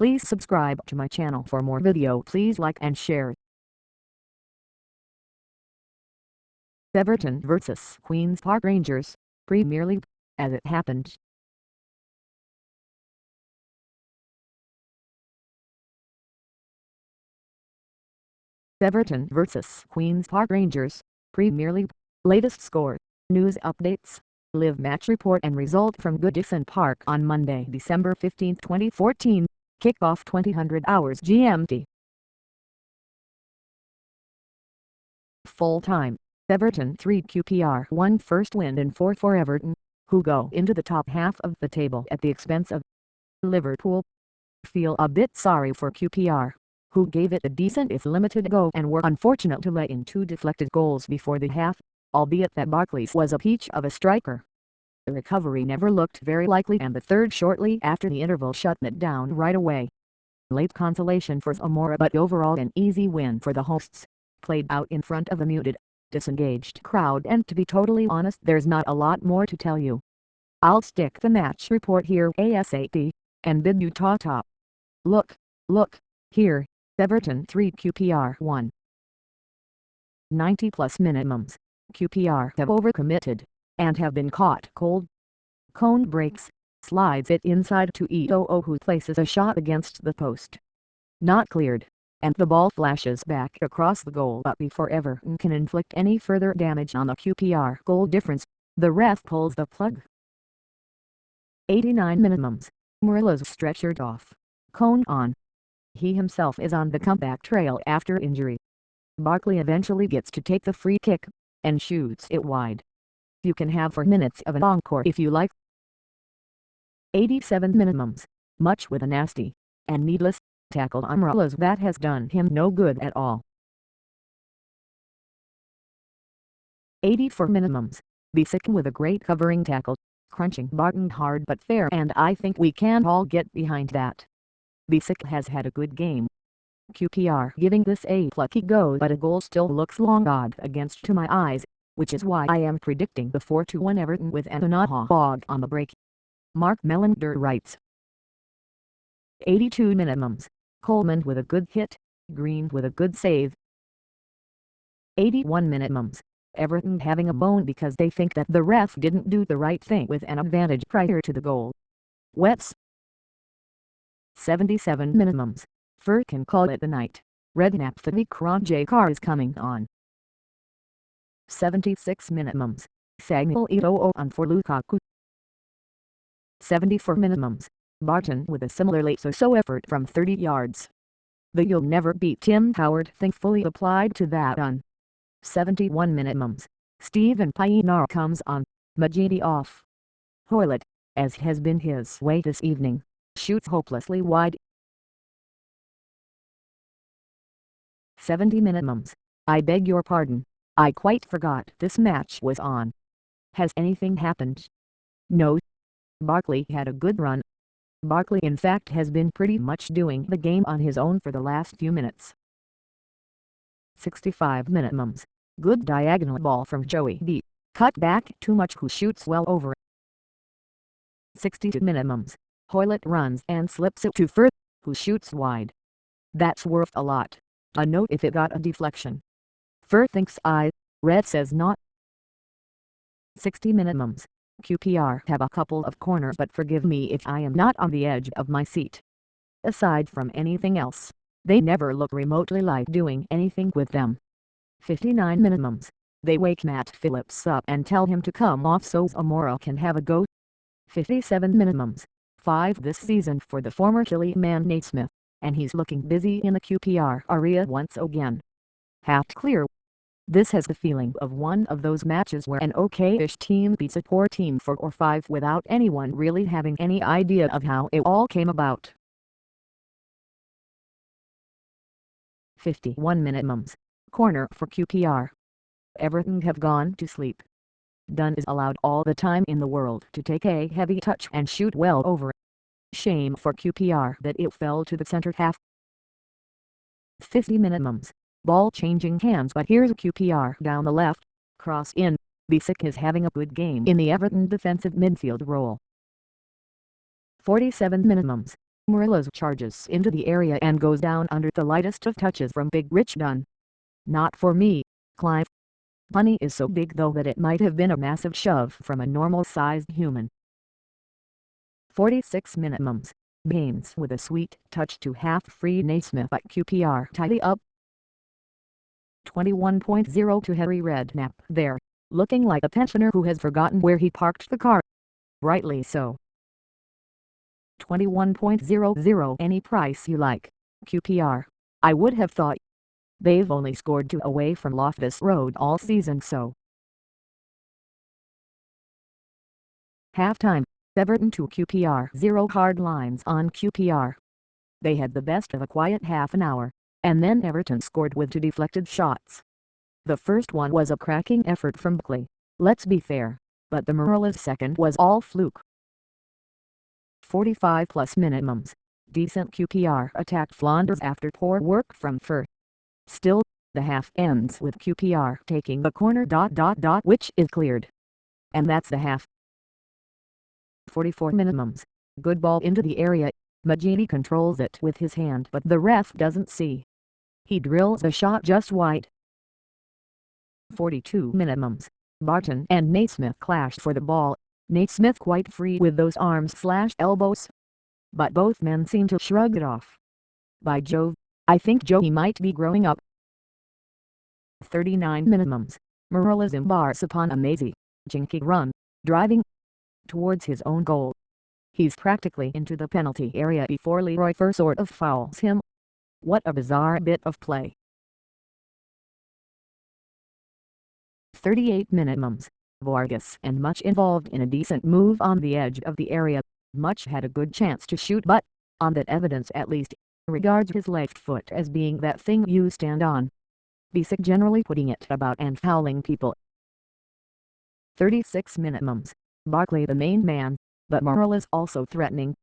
Please subscribe to my channel for more video. Please like and share. Everton vs Queen's Park Rangers, Premier League, as it happened. Everton vs Queen's Park Rangers, Premier League, latest score, news updates, live match report and result from Goodison Park on Monday, December 15, 2014, kickoff 2000 hours GMT. Full time, Everton 3 QPR 1 first win in 4 for Everton, who go into the top half of the table at the expense of Liverpool. Feel a bit sorry for QPR, who gave it a decent if limited go and were unfortunate to let in 2 deflected goals before the half, albeit that Barkley was a peach of a striker. The recovery never looked very likely and the third shortly after the interval shut it down right away. Late consolation for Zamora, but overall an easy win for the hosts, played out in front of a muted, disengaged crowd, and to be totally honest there's not a lot more to tell you. I'll stick the match report here ASAP, and bid you ta-ta. Look here, Everton 3 QPR 1. 90 plus minimums, QPR have overcommitted, and have been caught cold. Cone breaks, slides it inside to Eto'o, who places a shot against the post. Not cleared, and the ball flashes back across the goal, but before Everton can inflict any further damage on the QPR goal difference, the ref pulls the plug. 89 minimums, Morilla's stretchered off, Cone on. He himself is on the comeback trail after injury. Barkley eventually gets to take the free kick, and shoots it wide. You can have 4 minutes of an encore if you like. 87 minimums, much with a nasty, and needless, tackle on Morilla's that has done him no good at all. 84 minimums, Basic with a great covering tackle, crunching Barton hard but fair, and I think we can all get behind that. Basic has had a good game. QPR giving this a plucky go, but a goal still looks long odd against to my eyes, which is why I am predicting the 4-1 Everton with Antonaha Bog on the break. Mark Melander writes. 82 minimums, Coleman with a good hit, Green with a good save. 81 minimums, Everton having a bone because they think that the ref didn't do the right thing with an advantage prior to the goal. Wets. 77 minimums, Fur can call it a night, Redknapp for the Kronje car is coming on. 76 minimums, Samuel Eto'o on for Lukaku. 74 minimums, Barton with a similarly so-so effort from 30 yards. The "you'll never beat Tim Howard" thing fully applied to that on. 71 minimums, Steven Pienaar comes on, Majidi off. Hoylett, as has been his way this evening, shoots hopelessly wide. 70 minimums, I beg your pardon, I quite forgot this match was on. Has anything happened? No. Barkley had a good run. Barkley in fact has been pretty much doing the game on his own for the last few minutes. 65 minimums, good diagonal ball from Joey B, cut back too much, who shoots well over. 62 minimums, Hoylett runs and slips it to Fur, who shoots wide. That's worth a lot. A note if it got a deflection. Fur thinks Red says not. 60 minimums, QPR have a couple of corners, but forgive me if I am not on the edge of my seat. Aside from anything else, they never look remotely like doing anything with them. 59 minimums, they wake Matt Phillips up and tell him to come off so Zamora can have a go. 57 minimums, 5 this season for the former Chile man Naismith, and he's looking busy in the QPR area once again. Half clear. This has the feeling of one of those matches where an okay-ish team beats a poor team 4 or 5 without anyone really having any idea of how it all came about. 51 minimums, corner for QPR. Everton have gone to sleep. Dunn is allowed all the time in the world to take a heavy touch and shoot well over it. Shame for QPR that it fell to the center half. 50 minimums, ball changing hands, but here's a QPR down the left, cross in, Basic is having a good game in the Everton defensive midfield role. 47 minimums, Murillas charges into the area and goes down under the lightest of touches from Big Rich Dunn. Not for me, Clive. Bunny is so big though that it might have been a massive shove from a normal-sized human. 46 minimums. Baines with a sweet touch to half-free Naismith at QPR tidy up. 21.0 to Harry Redknapp there, looking like a pensioner who has forgotten where he parked the car. Rightly so. 21.00 Any price you like, QPR. I would have thought. They've only scored 2 away from Loftus Road all season so. Halftime, Everton 2 QPR 0 hard lines on QPR. They had the best of a quiet half an hour, and then Everton scored with 2 deflected shots. The first one was a cracking effort from Buckley, let's be fair, but the Murillas second was all fluke. 45 plus minimums. Decent QPR attacked Flanders after poor work from Fur. Still, the half ends with QPR taking the corner ... which is cleared. And that's the half. 44 minimums. Good ball into the area. Maggini controls it with his hand but the ref doesn't see. He drills the shot just wide. 42 minimums. Barton and Naismith clashed for the ball. Naismith quite free with those arms/elbows. But both men seem to shrug it off. By Jove, I think Joey might be growing up. 39 minimums. Murillas embarks upon a mazy, jinky run, driving towards his own goal. He's practically into the penalty area before Leroy Fer sort of fouls him. What a bizarre bit of play. 38 minimums. Vargas and Much involved in a decent move on the edge of the area. Much had a good chance to shoot but, on that evidence at least, regards his left foot as being that thing you stand on. Basic generally putting it about and fouling people. 36 minimums. Barkley the main man, but Murillas also threatening.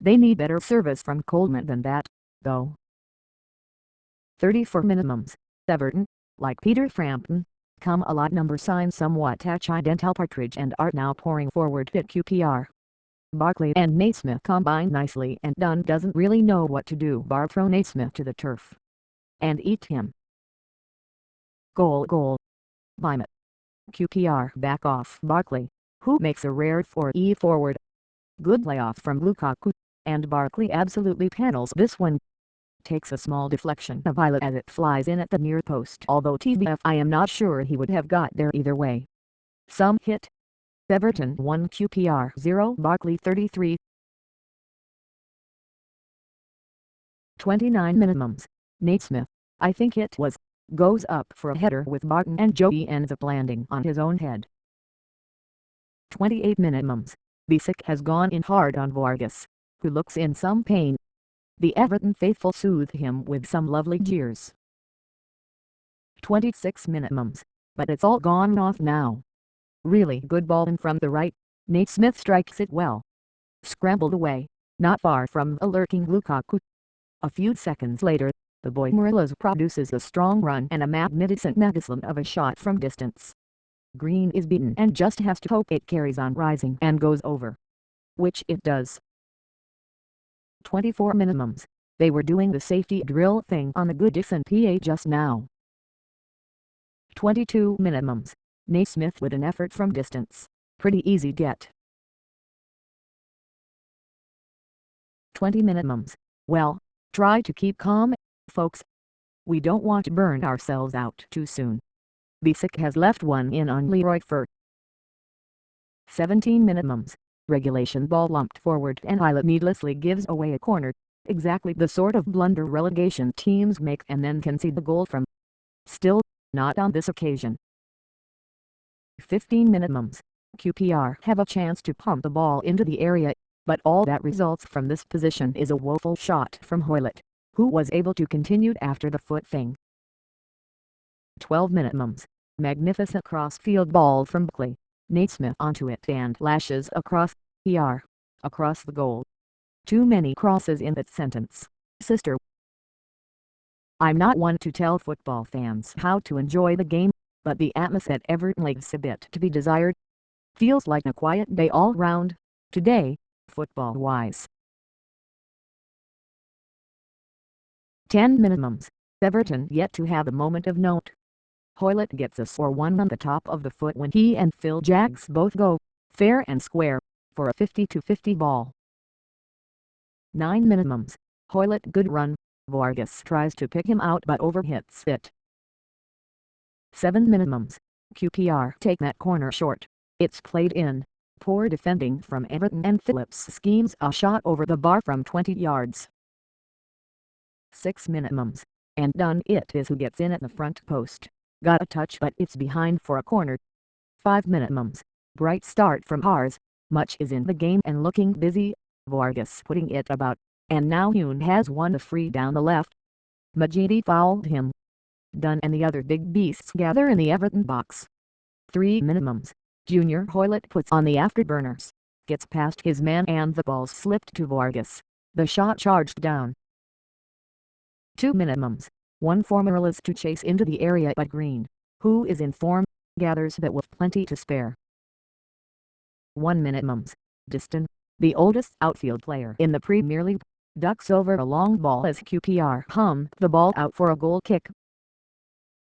They need better service from Coleman than that, though. 34 minimums. Everton, like Peter Frampton, come a lot number sign somewhat accidental Partridge and are now pouring forward at QPR. Barkley and Naismith combine nicely and Dunn doesn't really know what to do bar throw Naismith to the turf. And eat him. Goal. Bimett. QPR back off Barkley, who makes a rare 4E forward. Good layoff from Lukaku, and Barkley absolutely panels this one. Takes a small deflection of Violet as it flies in at the near post, although TBF I am not sure he would have got there either way. Some hit. Everton 1 QPR 0 Barkley 33. 29 minimums. Naismith, I think it was, goes up for a header with Barton and Joey ends up landing on his own head. 28 minimums. Bisic has gone in hard on Vargas, who looks in some pain. The Everton faithful soothe him with some lovely jeers. 26 minimums, but it's all gone off now. Really good ball in from the right, Naismith strikes it well. Scrambled away, not far from a lurking Lukaku. A few seconds later, the boy Murillas produces a strong run and a magnificent of a shot from distance. Green is beaten and just has to hope it carries on rising and goes over. Which it does. 24 minimums. They were doing the safety drill thing on the Goodison PA just now. 22 minimums. Naismith with an effort from distance. Pretty easy get. 20 minimums. Well, try to keep calm, folks. We don't want to burn ourselves out too soon. Bisic has left one in on Leroy Fer. 17 minimums. Regulation ball lumped forward and Islet needlessly gives away a corner, exactly the sort of blunder relegation teams make and then concede the goal from. Still, not on this occasion. 15 minimums. QPR have a chance to pump the ball into the area, but all that results from this position is a woeful shot from Hoylett, who was able to continue after the foot thing. 12 minimums. Magnificent cross-field ball from Buckley. Naismith onto it and lashes across the goal. Too many crosses in that sentence, sister. I'm not one to tell football fans how to enjoy the game, but the atmosphere at Everton leaves a bit to be desired. Feels like a quiet day all round, today, football-wise. 10 minimums. Everton yet to have a moment of note. Hoylett gets a sore one on the top of the foot when he and Phil Jaggs both go, fair and square, for a 50-50 ball. 9 minimums. Hoylett good run. Vargas tries to pick him out but overhits it. 7 minimums. QPR take that corner short. It's played in. Poor defending from Everton and Phillips schemes a shot over the bar from 20 yards. 6 minimums. And done it is who gets in at the front post. Got a touch but it's behind for a corner. 5 minimums. Bright start from Haars. Much is in the game and looking busy. Vargas putting it about, and now Hune has won a free down the left. Majidi fouled him. Dunn and the other big beasts gather in the Everton box. 3 minimums. Junior Hoylett puts on the afterburners. Gets past his man and the ball slipped to Vargas. The shot charged down. 2 minimums. One formerless to chase into the area but Green, who is in form, gathers that with plenty to spare. 1 minimums. Diston, the oldest outfield player in the Premier League, ducks over a long ball as QPR hummed the ball out for a goal kick.